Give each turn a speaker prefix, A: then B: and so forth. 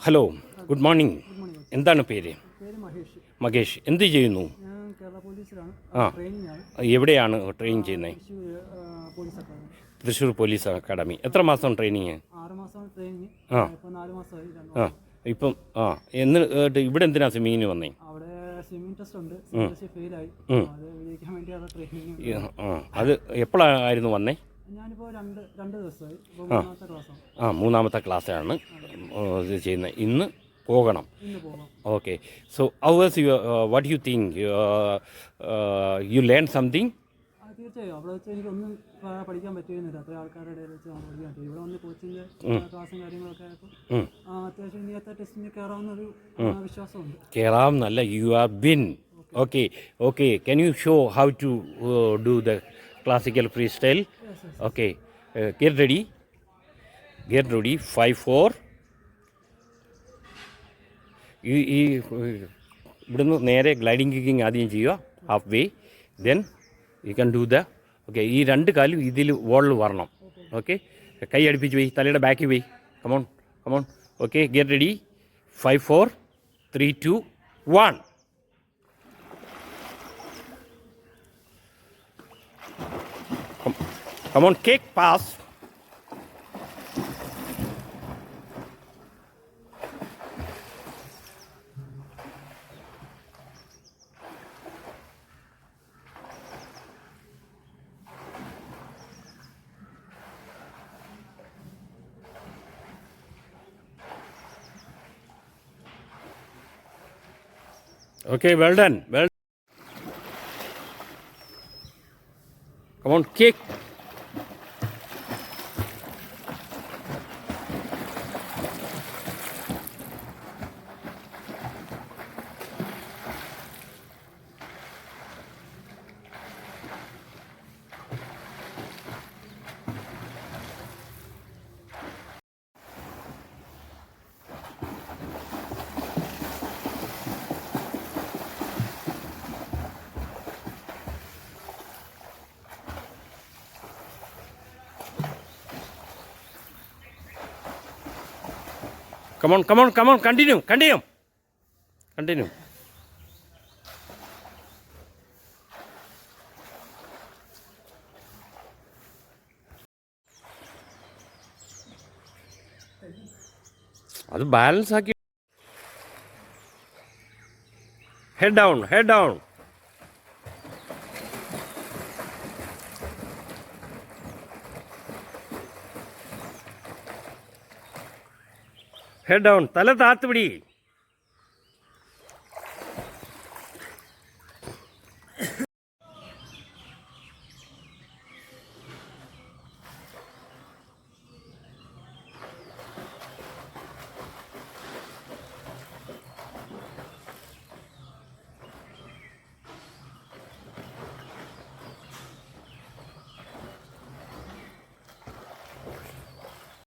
A: Hello, good morning. എന്താണ് പേര്? മഹേഷ്. എന്ത് ചെയ്യുന്നു? ആ, എവിടെയാണ് ട്രെയിനിങ് ചെയ്യുന്നത്? Thrissur police academy. എത്ര മാസം ട്രെയിനിങ്?
B: 6 മാസം ട്രെയിനിങ്.
A: ആ
B: 4 മാസമായി.
A: ആ ഇപ്പം ഇവിടെ എന്തിനാ സ്വിമ്മിങ്ങിന് വന്നേ?
B: അവിടെ സ്വിമ്മിംഗ് ടെസ്റ്റ് ഉണ്ട്, ഫെയിലായി. അത് വിജയിക്കാൻ വേണ്ടിയാണ് ട്രെയിനിങ്.
A: അത് എപ്പോഴായിരുന്നു വന്നേ?
B: ഞാനിപ്പോൾ രണ്ട് ദിവസമായി. മൂന്നാമത്തെ ക്ലാസ്സാണ്.
A: മൂന്നാമത്തെ ക്ലാസ്സാണ് ഇത് ചെയ്യുന്നത്. ഇന്ന് പോകണം.
B: പോകാം.
A: Okay. So how was you what you think you learn something?
B: തീർച്ചയായും അവിടെ വെച്ച് എനിക്കൊന്നും പഠിക്കാൻ പറ്റുന്നില്ല. അത്ര ആൾക്കാരുടെ ഇടയിൽ വെച്ച് പഠിക്കാൻ പറ്റും. ഇവിടെ വന്ന് കോച്ചിൻ്റെ ക്ലാസ്സും കാര്യങ്ങളൊക്കെ ആയപ്പോൾ അത്യാവശ്യം ഇനിയത്തെ ടെസ്റ്റിന് കയറാവുന്നൊരു വിശ്വാസമുണ്ട്.
A: കയറാം. നല്ല you are bin. Okay. Can you show how to do the classical freestyle?
B: Yes.
A: Okay. Get ready. 5 4. ഈ ഇവിടുന്ന് നേരെ ഗ്ലൈഡിങ് കിക്കിങ് ആദ്യം ചെയ്യുക, half way. Then you can do the. Okay. ഈ രണ്ട് കാലും ഇതിൽ വോളിൽ വരണം. ഓക്കെ. കൈ അടുപ്പിച്ച് പോയി, തലയുടെ ബാക്കിൽ പോയി. Come on. Okay. Get ready. 5 4 3 2 1. Come on, kick, pass. Okay, well done. Come on, kick. Come on. Continue. അത് ബാലൻസ് ആക്കി. Head down. Head down. തല താത്ത് പിടി.